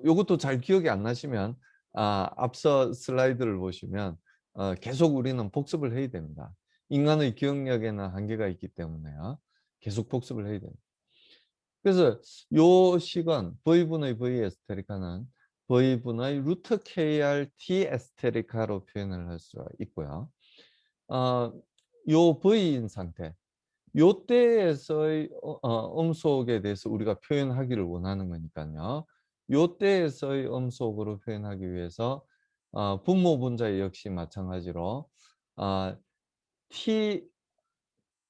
요것도 잘 기억이 안 나시면 앞서 슬라이드를 보시면 계속 우리는 복습을 해야 됩니다. 인간의 기억력에는 한계가 있기 때문에요. 계속 복습을 해야 됩니다. 그래서 요 식은 V분의 V 에스테리카는 V분의 루트 KRT 에스테리카로 표현을 할 수가 있고요. 요 V인 상태, 요때에서의 음속에 대해서 우리가 표현하기를 원하는 거니까요. 요때에서의 음속으로 표현하기 위해서 분모 분자 역시 마찬가지로 T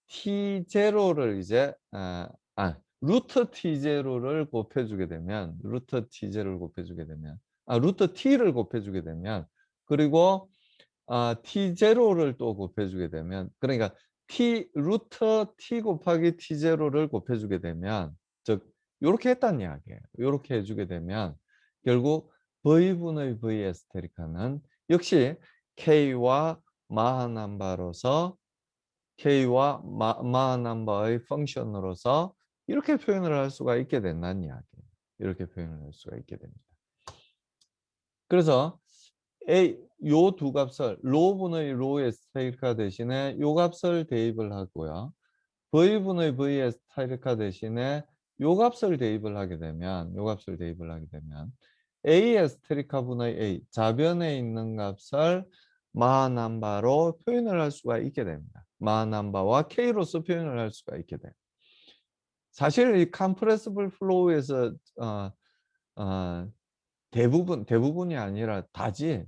T0를 이제 루트 T0를 곱해주게 되면 루트 T를 곱해주게 되면 그리고 T0를 또 곱해주게 되면 그러니까 루트 T 곱하기 T0를 곱해주게 되면 즉 요렇게 했단 이야기예요. 요렇게 해주게 되면 결국 V분의 V 에스테리카는 역시 K와 마하남바로서 K와 마하남바의 펑션으로서 이렇게 표현을 할 수가 있게 된다는 이야기예요. 이렇게 표현을 할 수가 있게 됩니다. 그래서 요 두 값을 로분의 로 에스테리카 대신에 요 값을 대입을 하고요. V분의 V 에스테리카 대신에 요 값을 대입을 하게 되면 A 에스테리카 분의 A 좌변에 있는 값을 마하남바로 표현을 할 수가 있게 됩니다. 마하남바와 K로서 표현을 할 수가 있게 돼요. 사실 이 컴프레시블 플로우에서 대부분이 아니라 다지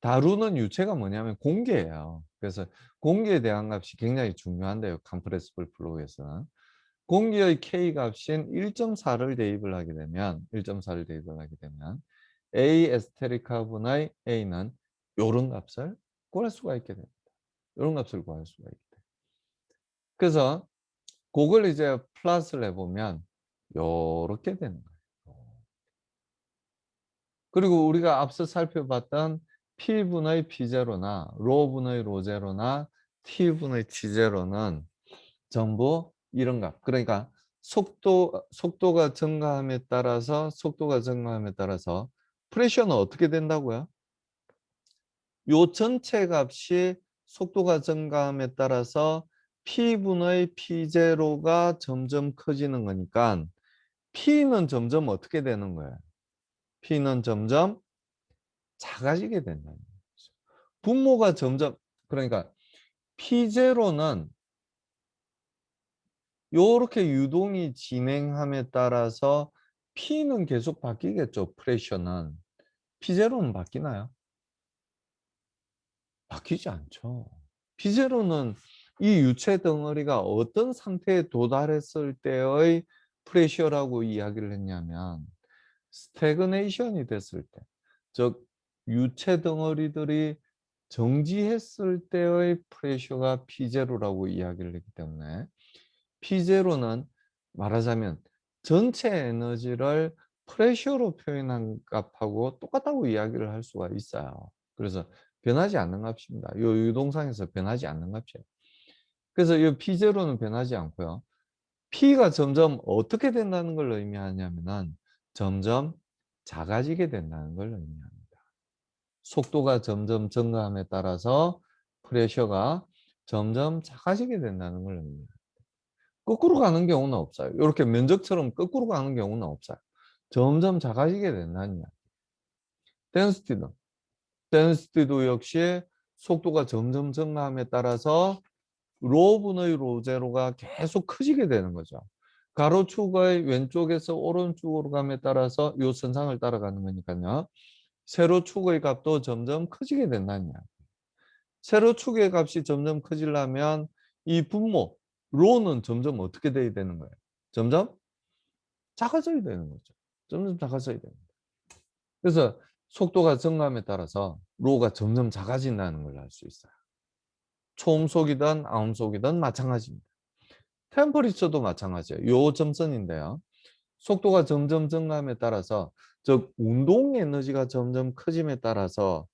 다루는 유체가 뭐냐면 공기예요. 그래서 공기에 대한 값이 굉장히 중요한데요. 컴프레시블 플로우에서는. 공기의 K 값인 1.4를 대입을 하게 되면 A 에스테리카 분의 A는 요런 값을 구할 수가 있게 됩니다. 요런 값을 구할 수가 있게 돼요. 그래서 그걸 이제 플러스를 해보면 요렇게 되는 거예요. 그리고 우리가 앞서 살펴봤던 P분의 P0나 로분의 로0나 T분의 T0는 전부 이런 값. 그러니까 속도가 증가함에 따라서 프레셔는 어떻게 된다고요? 요 전체 값이 속도가 증가함에 따라서 P분의 P0가 점점 커지는 거니까 P는 점점 어떻게 되는 거예요? P는 점점 작아지게 된다는 거죠. 분모가 점점 그러니까 P0는 요렇게 유동이 진행함에 따라서 P는 계속 바뀌겠죠. 프레셔는. P0는 바뀌나요? 바뀌지 않죠. P0는 이 유체 덩어리가 어떤 상태에 도달했을 때의 프레셔라고 이야기를 했냐면 스태그네이션이 됐을 때, 즉 유체 덩어리들이 정지했을 때의 프레셔가 P0라고 이야기를 했기 때문에 P0는 말하자면 전체 에너지를 프레셔로 표현한 값하고 똑같다고 이야기를 할 수가 있어요. 그래서 변하지 않는 값입니다. 요 유동상에서 변하지 않는 값이에요. 그래서 이 P0는 변하지 않고요. P가 점점 어떻게 된다는 걸 의미하냐면은 점점 작아지게 된다는 걸 의미합니다. 속도가 점점 증가함에 따라서 프레셔가 점점 작아지게 된다는 걸 의미합니다. 거꾸로 가는 경우는 없어요. 이렇게 면적처럼 거꾸로 가는 경우는 없어요. 점점 작아지게 된다는 이야기. 덴시티도. 덴시티도 역시 속도가 점점 증가함에 따라서 로분의 로제로가 계속 커지게 되는 거죠. 가로축의 왼쪽에서 오른쪽으로 감에 따라서 이 선상을 따라가는 거니까요. 세로축의 값도 점점 커지게 된다는 이야기. 세로축의 값이 점점 커지려면 이 분모, 로는 점점 어떻게 돼야 되는 거예요? 점점 작아져야 되는 거죠. 점점 작아져야 됩니다. 그래서 속도가 증가함에 따라서 로가 점점 작아진다는 걸 알 수 있어요. 초음속이든 아음속이든 마찬가지입니다. 템퍼리처도 마찬가지예요. 요 점선인데요. 속도가 점점 증가함에 따라서 즉 운동 에너지가 점점 커짐에 따라서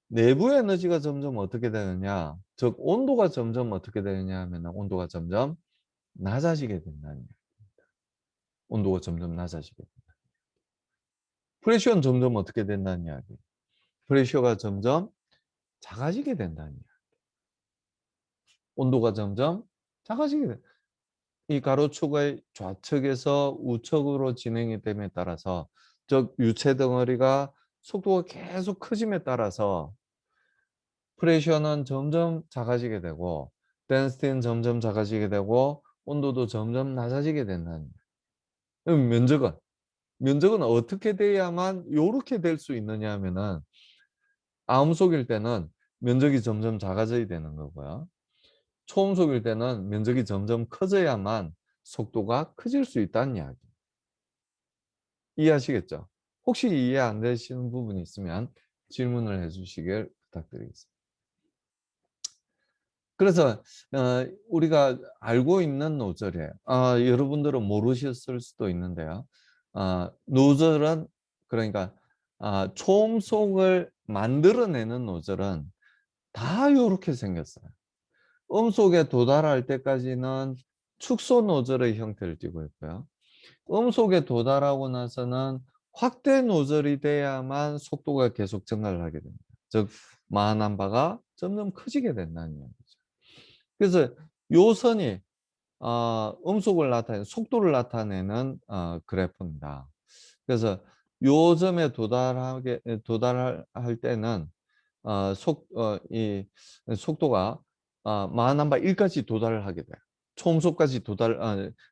내부 에너지가 점점 어떻게 되느냐, 즉 온도가 점점 어떻게 되느냐 하면 온도가 점점 낮아지게 된다는 얘기입니다. 온도가 점점 낮아지게 된다. 프레셔는 점점 어떻게 된다는 이야기. 프레셔가 점점 작아지게 된다는 이야기. 온도가 점점 작아지게 된다. 이 가로축의 좌측에서 우측으로 진행이 됨에 따라서 즉 유체 덩어리가 속도가 계속 커짐에 따라서 프레셔는 점점 작아지게 되고 덴시티는 점점 작아지게 되고 온도도 점점 낮아지게 된다는 거예요. 면적은 어떻게 돼야만 이렇게 될 수 있느냐 하면은 아음속일 때는 면적이 점점 작아져야 되는 거고요. 초음속일 때는 면적이 점점 커져야만 속도가 커질 수 있다는 이야기. 이해하시겠죠? 혹시 이해 안 되시는 부분이 있으면 질문을 해주시길 부탁드리겠습니다. 그래서 우리가 알고 있는 노즐이에요. 여러분들은 모르셨을 수도 있는데요. 노즐은 그러니까 초음속을 만들어내는 노즐은 다 이렇게 생겼어요. 음속에 도달할 때까지는 축소 노즐의 형태를 띠고 있고요. 음속에 도달하고 나서는 확대 노즐이 돼야만 속도가 계속 증가를 하게 됩니다. 즉 마흔한 바가 점점 커지게 된다는 얘기죠. 그래서 요 선이 음속을 나타내는 속도를 나타내는 그래프입니다. 그래서 요 점에 도달할 때는 이 속도가 마흔한 바 1까지 도달을 하게 돼요. 초음속까지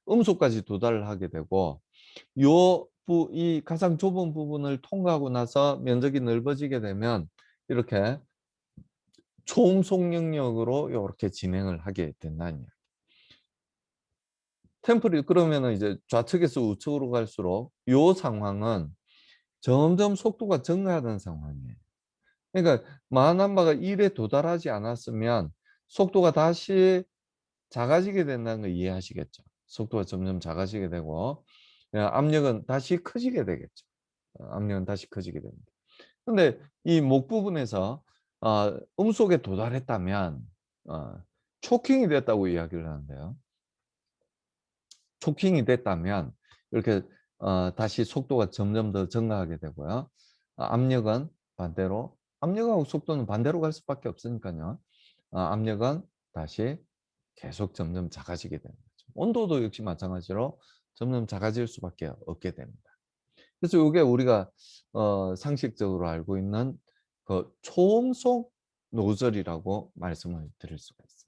음속까지 도달을 하게 되고 이 가장 좁은 부분을 통과하고 나서 면적이 넓어지게 되면 이렇게 초음속 영역으로 이렇게 진행을 하게 된다는 이야기. 템플이 그러면은 이제 좌측에서 우측으로 갈수록 이 상황은 점점 속도가 증가하는 상황이에요. 그러니까 마흔한 바가 1에 도달하지 않았으면 속도가 다시 작아지게 된다는 걸 이해하시겠죠. 속도가 점점 작아지게 되고 압력은 다시 커지게 되겠죠. 압력은 다시 커지게 됩니다. 근데 이 목 부분에서 음속에 도달했다면 초킹이 됐다고 이야기를 하는데요. 초킹이 됐다면 이렇게 다시 속도가 점점 더 증가하게 되고요. 압력은 반대로 압력하고 속도는 반대로 갈 수밖에 없으니까요. 압력은 다시 계속 점점 작아지게 되는 거죠. 온도도 역시 마찬가지로 점점 작아질 수밖에 없게 됩니다. 그래서 이게 우리가 상식적으로 알고 있는 그 초음속 노즐이라고 말씀을 드릴 수가 있습니다.